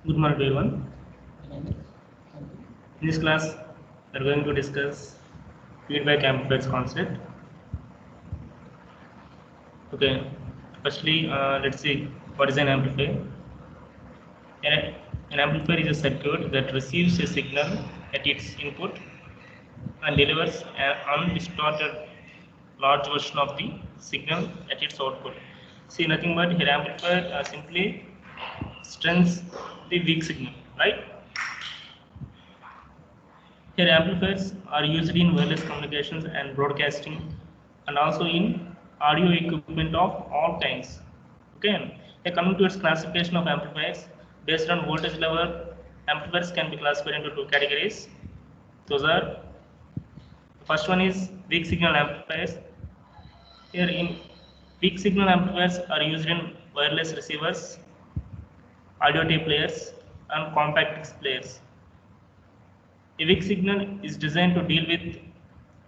Good morning to everyone. In this class, we are going to discuss feedback amplifiers concept. Okay, firstly, let's see what is an amplifier. An, an amplifier is a circuit that receives a signal at its input and delivers an undistorted large version of the signal at its output. See, nothing but here amplifier simply strengthens the weak signal, right? Here amplifiers are used in wireless communications and broadcasting and also in audio equipment of all kinds. Okay, here coming to its classification of amplifiers, based on voltage level, amplifiers can be classified into two categories. Those are, first one is weak signal amplifiers. Here in weak signal amplifiers are used in wireless receivers, audio tape players and compact disc players. A weak signal is designed to deal with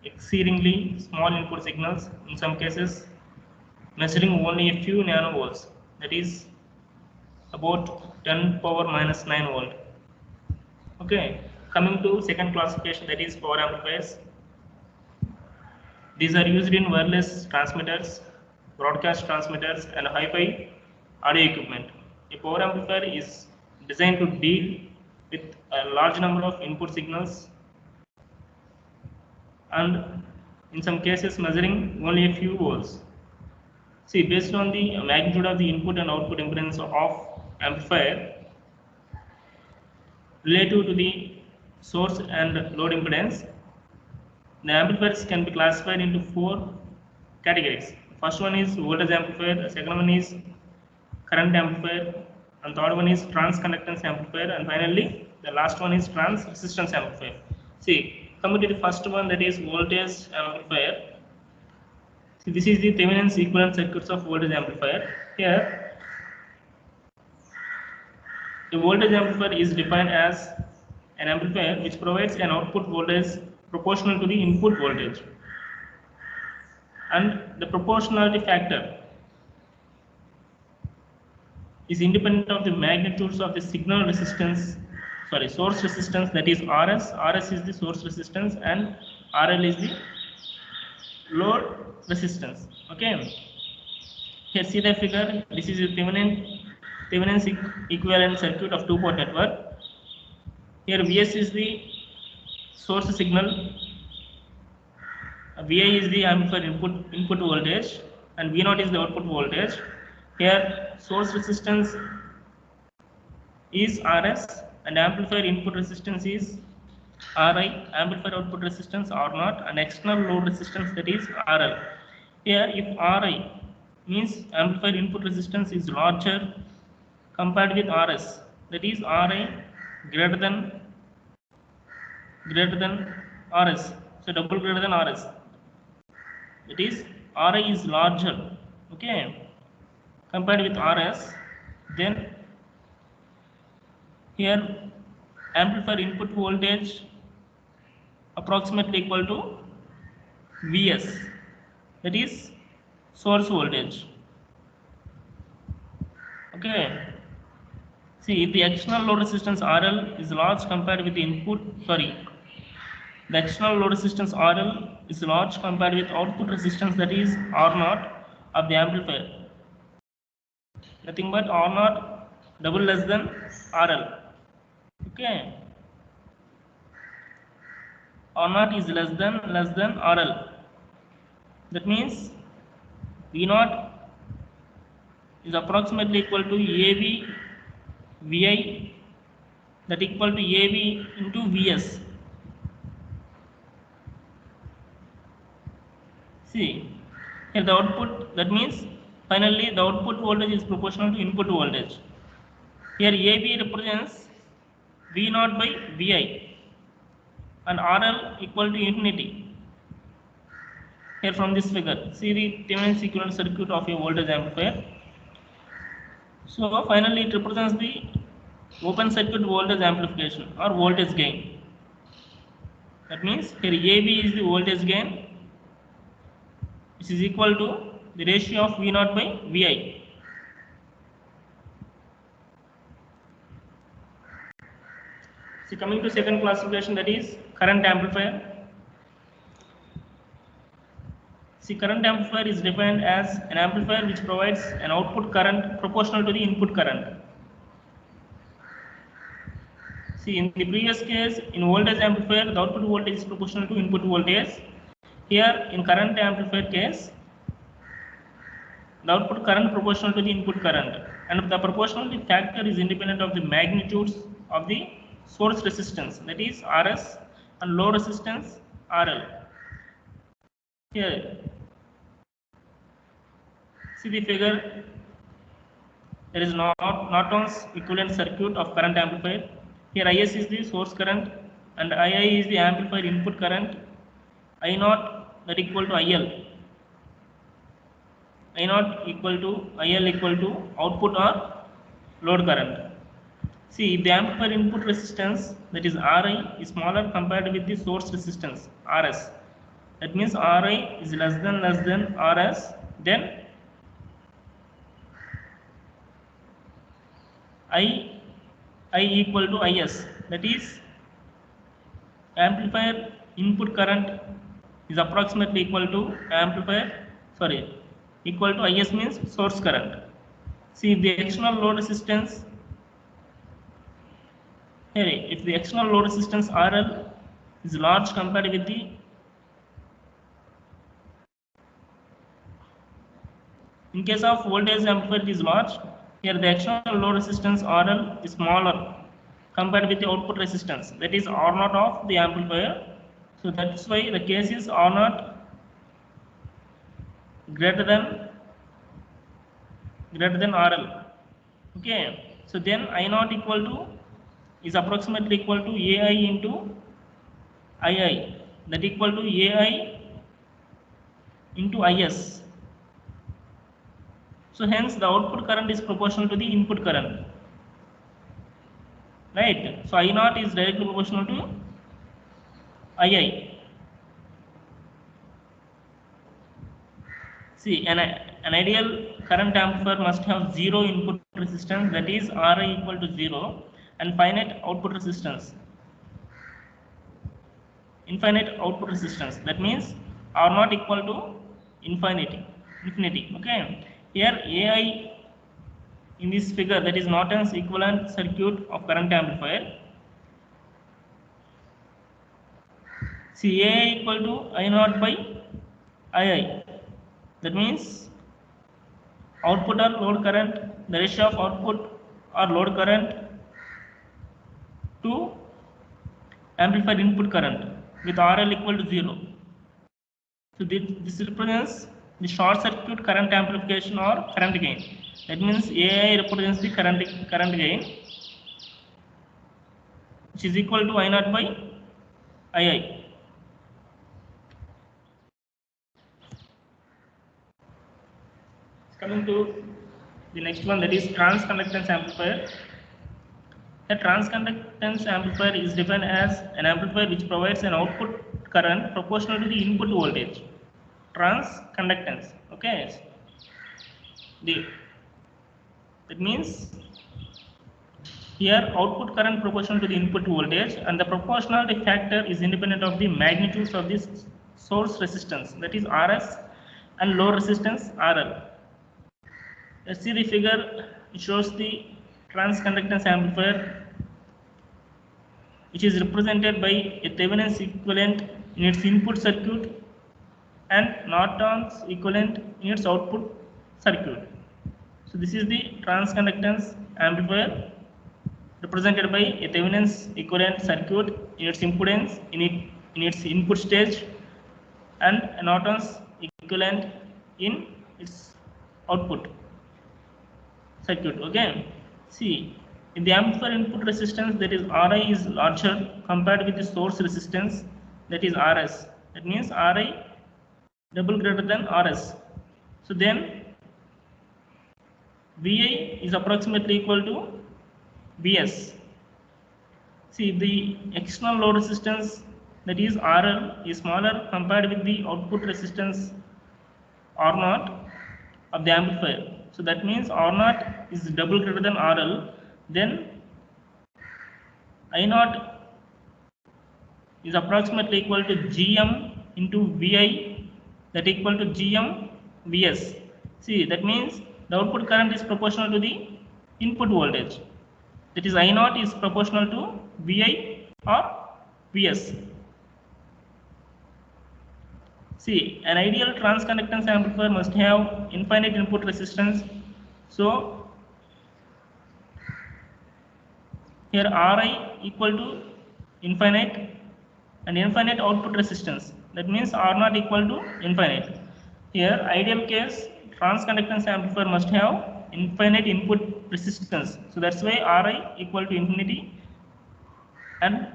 exceedingly small input signals, in some cases measuring only a few nanovolts, that is about 10 power minus 9 volt. Okay, coming to second classification, that is power amplifiers. These are used in wireless transmitters, broadcast transmitters and hi-fi audio equipment. A power amplifier is designed to deal with a large number of input signals and in some cases measuring only a few volts. See, based on the magnitude of the input and output impedance of amplifier relative to the source and load impedance, the amplifiers can be classified into four categories. First one is voltage amplifier, the second one is current amplifier, and third one is transconductance amplifier, and finally the last one is trans resistance amplifier. See, coming to the first one, that is voltage amplifier. See, this is the Thevenin's equivalent circuits of voltage amplifier. Here, a voltage amplifier is defined as an amplifier which provides an output voltage proportional to the input voltage, and the proportionality factor is independent of the magnitudes of the signal resistance, source resistance, that is RS. RS is the source resistance and RL is the load resistance. Okay, here see the figure. This is the Thevenin's equivalent circuit of two-port network. Here Vs is the source signal, Vi is the amplifier input voltage, and V0 is the output voltage. Here source resistance is Rs and amplifier input resistance is Ri, amplifier output resistance R0, and external load resistance, that is RL. Here if Ri means amplifier input resistance is larger compared with Rs, that is Ri greater than Rs, so double greater than Rs, that is Ri is larger, okay, compared with Rs, then here amplifier input voltage approximately equal to Vs, that is source voltage. Okay, see, if the external load resistance RL is large compared with the the external load resistance RL is large compared with output resistance, that is R0 of the amplifier. Nothing but R0 double less than RL. Okay, R0 is less than RL. That means V0 is approximately equal to AV Vi, that equal to AV into Vs. See, here the output, that means finally the output voltage is proportional to input voltage. Here AV represents V0 by Vi and RL equal to infinity. Here from this figure, see the Thevenin's equivalent circuit of a voltage amplifier. So finally it represents the open circuit voltage amplification or voltage gain. That means here AV is the voltage gain, which is equal to the ratio of V0 by Vi. See, coming to second classification, that is current amplifier. See, current amplifier is defined as an amplifier which provides an output current proportional to the input current. See, in the previous case, in voltage amplifier, the output voltage is proportional to input voltage. Here, in current amplifier case, the output current proportional to the input current, and the proportionality factor is independent of the magnitudes of the source resistance, that is Rs, and load resistance RL. Here, see the figure. There is Norton's equivalent circuit of current amplifier. Here Is is the source current and Ii is the amplifier input current. I0 that equal to IL. I0 equal to IL equal to output or load current. See, if the amplifier input resistance, that is Ri, is smaller compared with the source resistance Rs, that means Ri is less than Rs, then I equal to Is, that is amplifier input current is approximately equal to equal to Is means source current. See, if the external load resistance, here if the external load resistance RL is large compared with the, in case of voltage amplifier it is large, here the external load resistance RL is smaller compared with the output resistance, that is R0 of the amplifier. So that's why the case is R0 greater than RL. Okay, so then I0 equal to is approximately equal to AI into II, that equal to AI into Is. So hence the output current is proportional to the input current, right? So I0 is directly proportional to II. See, an ideal current amplifier must have zero input resistance, that is Ri equal to 0, and infinite output resistance, that means R0 equal to infinity. Okay, here AI in this figure, that is Norton's equivalent circuit of current amplifier. See, AI equal to I0 by II, that means output or load current, the ratio of output or load current to amplifier input current with RL equal to 0. So this represents the short circuit current amplification or current gain. That means AI represents the current gain, which is equal to I0 by II. Coming to the next one, that is transconductance amplifier. A transconductance amplifier is defined as an amplifier which provides an output current proportional to the input voltage. Transconductance. Okay. That means here output current proportional to the input voltage, and the proportionality factor is independent of the magnitudes of this source resistance, that is Rs, and load resistance RL. Let's see the figure. It shows the transconductance amplifier, which is represented by a Thevenin's equivalent in its input circuit and Norton's equivalent in its output circuit. So this is the transconductance amplifier represented by a Thevenin's equivalent circuit in its impedance in its input stage and a Norton's equivalent in its output circuit. Okay, see, in the amplifier input resistance, that is Ri is larger compared with the source resistance, that is Rs. That means Ri double greater than Rs. So then Vi is approximately equal to Vs. See, the external load resistance, that is RL, is smaller compared with the output resistance R0 of the amplifier. So that means R0 is double greater than RL. Then I0 is approximately equal to Gm into Vi, that equal to Gm Vs. See, that means the output current is proportional to the input voltage. That is I naught is proportional to Vi or Vs. See, an ideal transconductance amplifier must have infinite input resistance. So here Ri equal to infinite and infinite output resistance. That means R naught equal to infinite. Here ideal case transconductance amplifier must have infinite input resistance. So that's why Ri equal to infinity and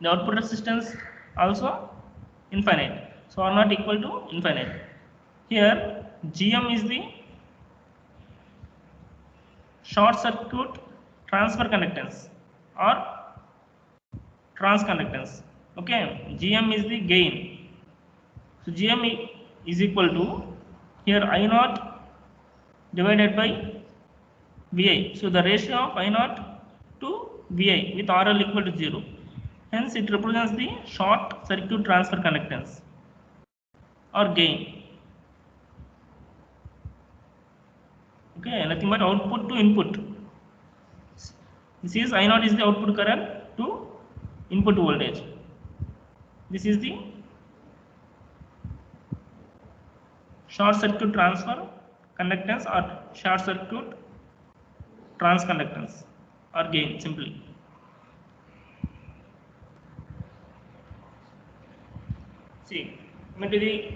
the output resistance also infinite. So R naught equal to infinite. Here Gm is the short circuit transfer conductance or transconductance. Okay, Gm is the gain. So Gm is equal to here I naught divided by Vi. So the ratio of I naught to Vi with RL equal to 0. Hence it represents the short circuit transfer conductance or gain. Okay, nothing but output to input. This is I naught is the output current to input voltage. This is the short circuit transfer conductance or short circuit transconductance or gain simply. See, coming to the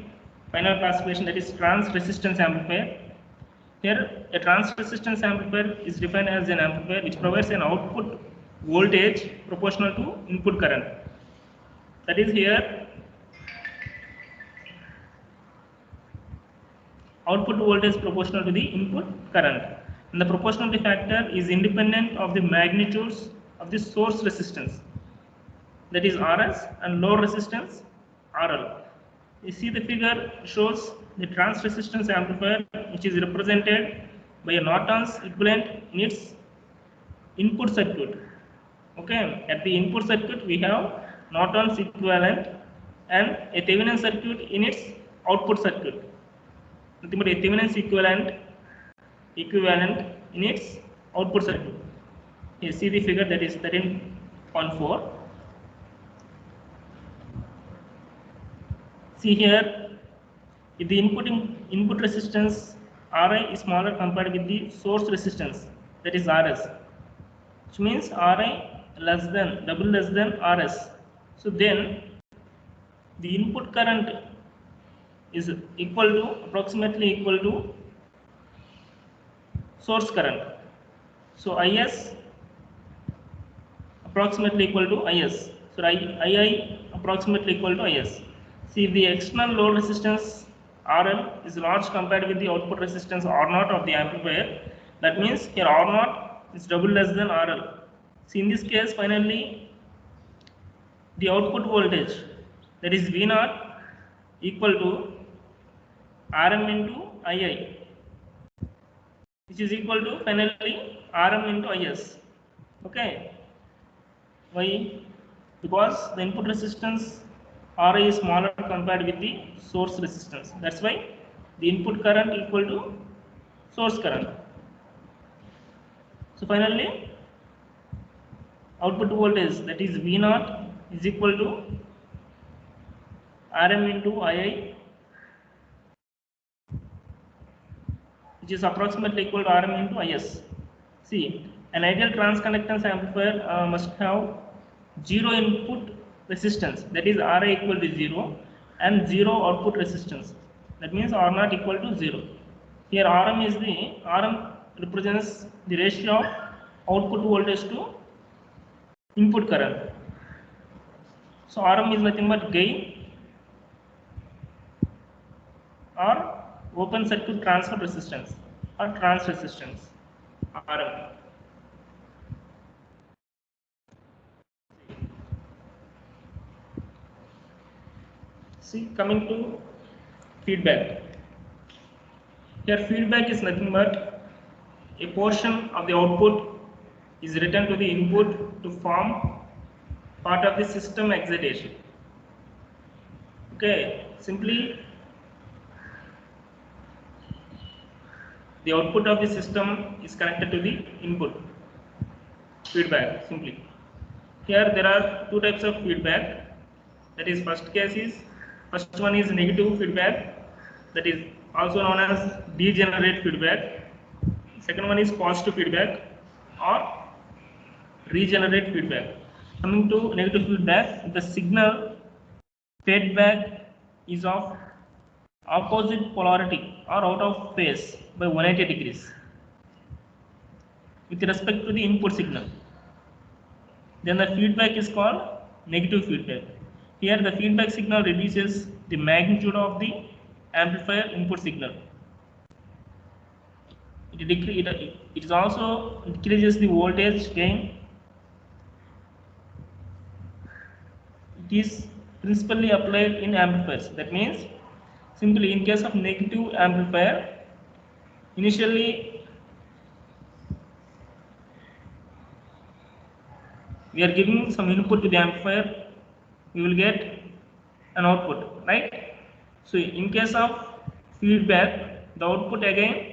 final classification, that is trans resistance amplifier. Here a trans resistance amplifier is defined as an amplifier which provides an output voltage proportional to input current. That is here output voltage proportional to the input current, and the proportionality factor is independent of the magnitudes of the source resistance, that is Rs, and load resistance RL. You see the figure shows the trans resistance amplifier which is represented by a Norton's equivalent in its input circuit. Okay, at the input circuit we have Norton's equivalent and a Thevenin circuit in its output circuit. Nothing but a Thevenin's equivalent in its output circuit. You see the figure, that is 13.4. See here, if the input resistance Ri is smaller compared with the source resistance, that is Rs, which means Ri double less than Rs. So then the input current is approximately equal to source current. So Is approximately equal to Is. So II approximately equal to Is. See, if the external load resistance RL is large compared with the output resistance R0 of the amplifier, that means here R0 is double less than RL. See, in this case, finally, the output voltage, that is V0, equal to Rm into II, which is equal to finally Rm into Is. Okay. Why? Because the input resistance Ra is smaller compared with the source resistance. That's why the input current equal to source current. So finally, output voltage, that is V0, is equal to Rm into II, which is approximately equal to Rm into Is. See, an ideal transconductance amplifier must have zero input resistance, that is Ra equal to 0, and zero output resistance, that means R0 equal to 0. Here Rm represents the ratio of output voltage to input current. So Rm is nothing but gain or open circuit transfer resistance or trans resistance, Rm. See, coming to feedback. Here feedback is nothing but a portion of the output is returned to the input to form part of the system excitation. Okay, simply the output of the system is connected to the input feedback. Simply here there are two types of feedback. That is, first one is negative feedback, that is also known as degenerate feedback. Second one is positive feedback or regenerate feedback. Coming to negative feedback, the signal feedback is of opposite polarity or out of phase by 180 degrees with respect to the input signal. Then the feedback is called negative feedback. Here the feedback signal reduces the magnitude of the amplifier input signal. It also decreases the voltage gain. It is principally applied in amplifiers. That means, simply in case of negative amplifier, initially we are giving some input to the amplifier, we will get an output, right? So in case of feedback, the output again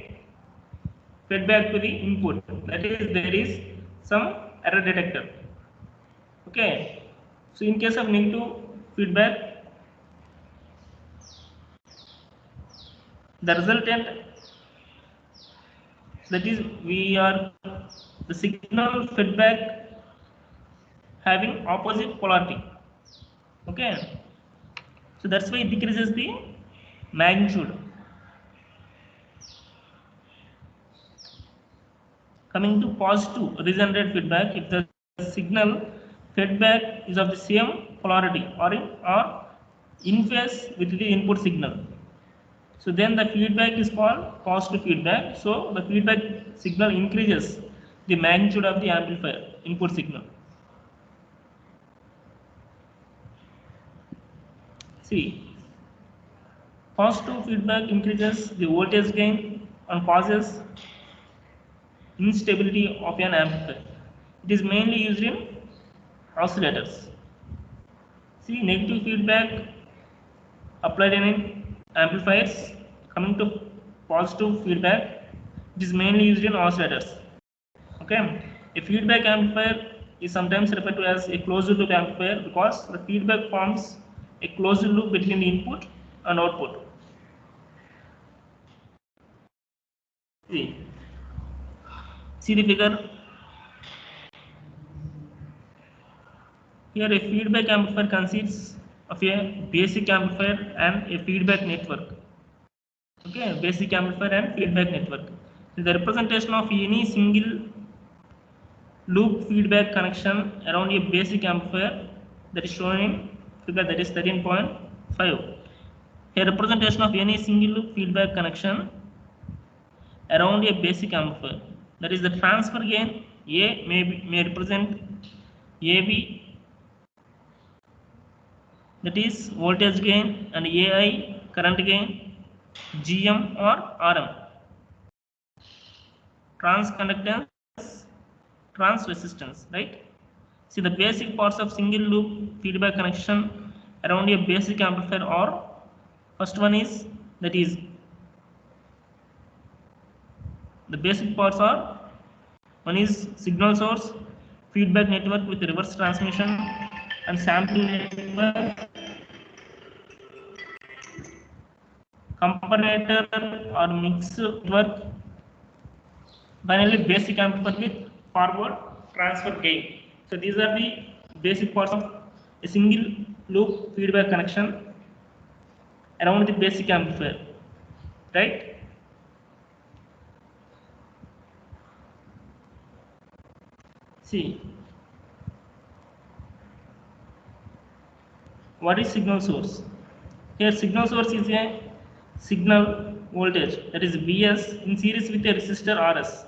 feedback to the input, that is, there is some error detector. Okay, so in case of negative feedback, the resultant, that is, the signal feedback having opposite polarity. Okay, so that's why it decreases the magnitude. Coming to positive regenerate feedback, if the signal feedback is of the same polarity or in phase with the input signal, so then the feedback is called positive feedback. So the feedback signal increases the magnitude of the amplifier input signal. See, positive feedback increases the voltage gain and causes instability of an amplifier. It is mainly used in oscillators. See, negative feedback applied in amplifiers. Coming to positive feedback, it is mainly used in oscillators. Okay, a feedback amplifier is sometimes referred to as a closed loop amplifier because the feedback forms a closed loop between the input and output. See the figure. Here a feedback amplifier consists of a basic amplifier and a feedback network. Okay, basic amplifier and feedback network. So the representation of any single loop feedback connection around a basic amplifier, that is shown in figure, that is 13.5. A representation of any single loop feedback connection around a basic amplifier, that is the transfer gain A may represent AB, that is voltage gain, and AI current gain, GM or RM, transconductance, trans resistance, right? See, the basic parts of single loop feedback connection around a basic amplifier are, first one is, that is, the basic parts are, one is signal source, feedback network with reverse transmission and sampling network, comparator or mix network, finally basic amplifier with forward transfer gain. So these are the basic parts of a single loop feedback connection around the basic amplifier, right? See, what is signal source? Here signal source is a signal voltage, that is Vs, in series with a resistor Rs.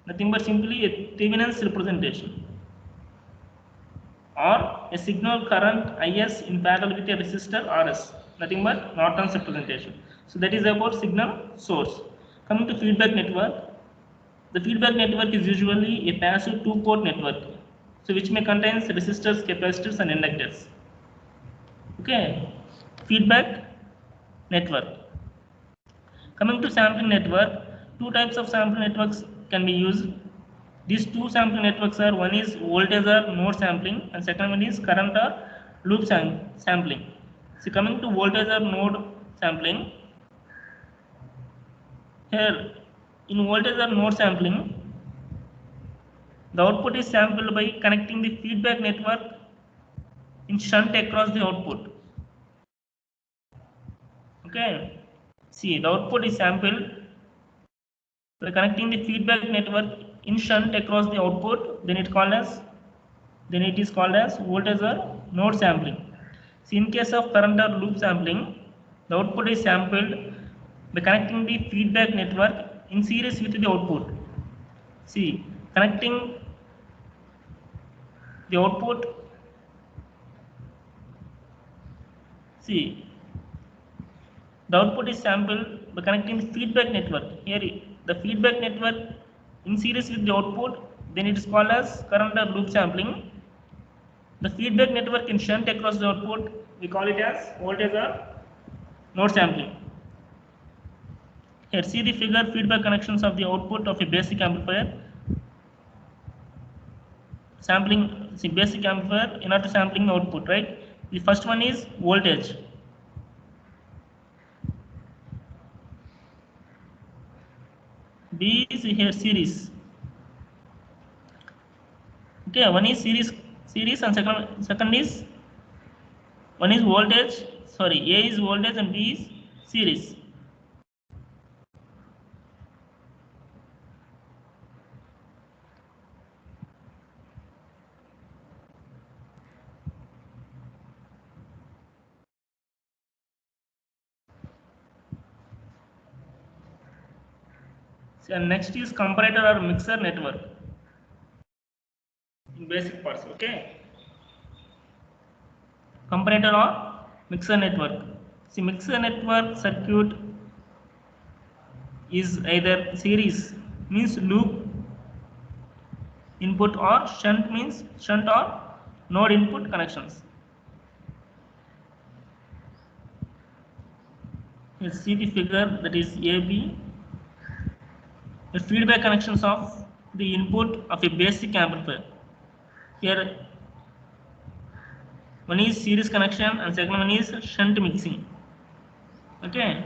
Nothing but simply a Thevenin's representation, or a signal current Is in parallel with a resistor Rs. Nothing but Norton's representation. So that is about signal source. Coming to feedback network, the feedback network is usually a passive two-port network. So which may contains resistors, capacitors and inductors. Okay, feedback network. Coming to sampling network, two types of sampling networks can be used. These two sampling networks are, one is voltage or node sampling and second one is current or loop sampling. So coming to voltage or node sampling, here in voltage or node sampling, the output is sampled by connecting the feedback network in shunt across the output. Okay, see the output is sampled by connecting the feedback network in shunt across the output. Then it is called as voltage or node sampling. See, in case of current or loop sampling, the output is sampled by connecting the feedback network in series with the output. See, connecting the output. See, the output is sampled by connecting the feedback network. Here, the feedback network in series with the output, then it is called as current or loop sampling. The feedback network in shunt across the output, we call it as voltage or node sampling. Here, see the figure feedback connections of the output of a basic amplifier. Sampling, see basic amplifier in order to sampling the output, right? The first one is voltage. B is here series. Okay, one is series and second is one is voltage. Sorry, A is voltage and B is series. And next is comparator or mixer network in basic parts. Okay, comparator or mixer network. See, mixer network circuit is either series means loop input or shunt means shunt or node input connections. Let's see the figure, that is AB. The feedback connections of the input of a basic amplifier. Here one is series connection and second one is shunt mixing. Okay,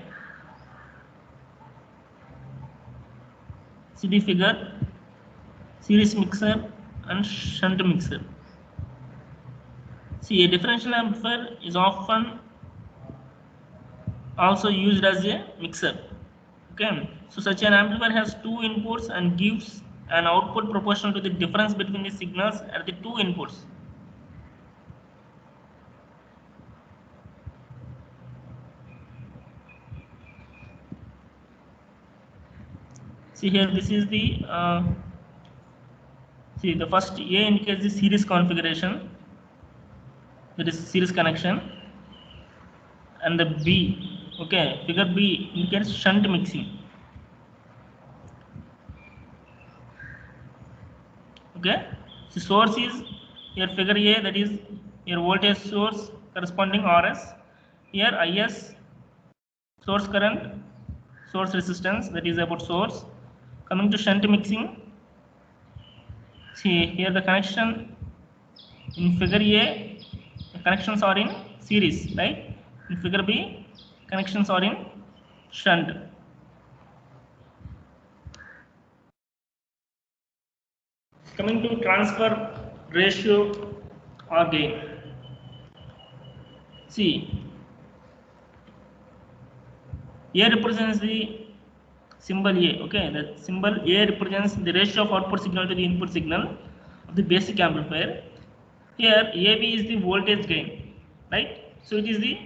see the figure, series mixer and shunt mixer. See, a differential amplifier is often also used as a mixer. Okay, so such an amplifier has two inputs and gives an output proportional to the difference between the signals at the two inputs. See here, this is the see the first A indicates the series configuration, that is series connection, and the B, okay, figure B indicates shunt mixing. Okay, the source is your figure A, that is your voltage source corresponding RS. Here IS, source current, source resistance, that is about source. Coming to shunt mixing, see here the connection in figure A, the connections are in series, right? In figure B, connections are in shunt. Coming to transfer ratio or gain. See, A represents the symbol A. Okay, the symbol A represents the ratio of output signal to the input signal of the basic amplifier. Here AB is the voltage gain, right? So it is the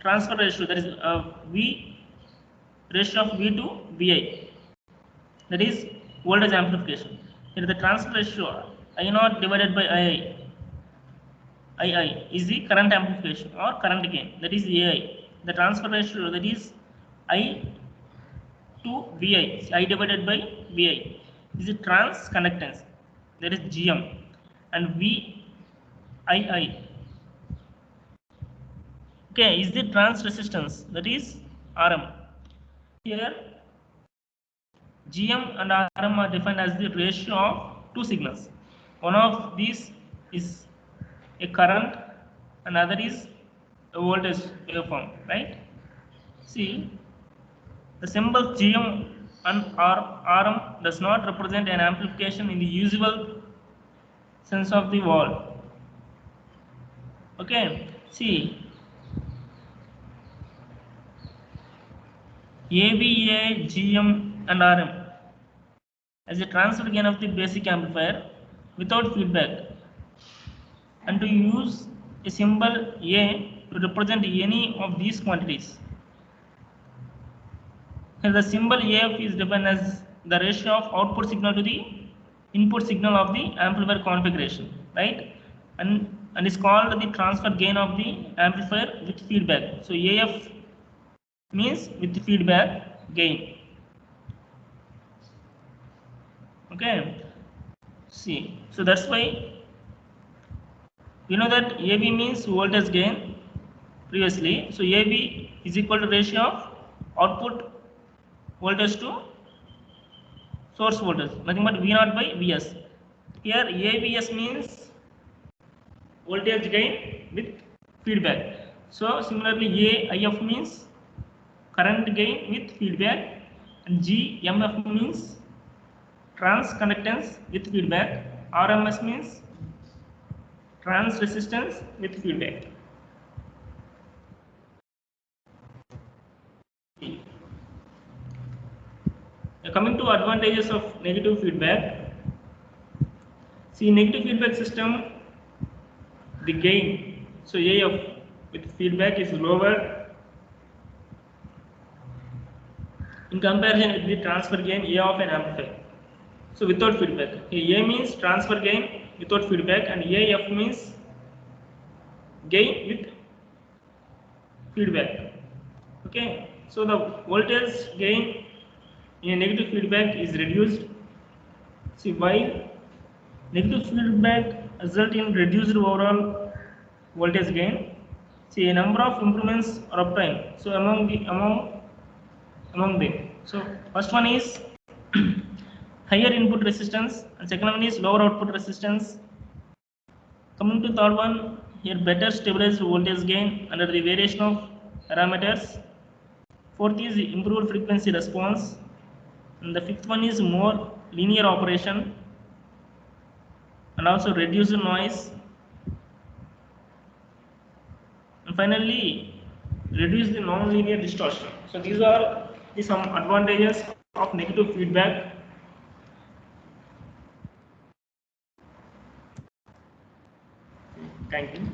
transfer ratio, that is V ratio of V to VI, that is voltage amplification. Here the transfer ratio I0 divided by II is the current amplification or current gain, that is AI. The transfer ratio, that is I to VI, I divided by VI, is the trans conductance. there is GM, and VII. Okay, is the trans resistance, that is RM. Here GM and RM are defined as the ratio of two signals. One of these is a current, another is a voltage waveform, right? See, the symbol GM and RM does not represent an amplification in the usual sense of the word. Okay, see, AVA, GM and RM as a transfer gain of the basic amplifier without feedback, and to use a symbol A to represent any of these quantities. Here the symbol AF is defined as the ratio of output signal to the input signal of the amplifier configuration, right? And is called the transfer gain of the amplifier with feedback. So AF means with feedback gain. Okay. See, so that's why we know that AB means voltage gain previously. So AB is equal to ratio of output voltage to source voltage, nothing but V0 by Vs. Here AVS means voltage gain with feedback. So similarly AIF means current gain with feedback, and GMF means trans conductance with feedback. RMS means trans resistance with feedback. Coming to advantages of negative feedback. See, negative feedback system, the gain, so AF with feedback is lower in comparison with the transfer gain A of an amplifier. So without feedback, A means transfer gain without feedback, and AF means gain with feedback. Okay, so the voltage gain in a negative feedback is reduced. See, while negative feedback result in reduced overall voltage gain, see, a number of improvements are obtained. So among them, so first one is higher input resistance, and second one is lower output resistance. Coming to third one, here better stabilized voltage gain under the variation of parameters. Fourth is improved frequency response, and the fifth one is more linear operation and also reduced noise, and finally reduce the non-linear distortion. So these are some advantages of negative feedback. Thank you.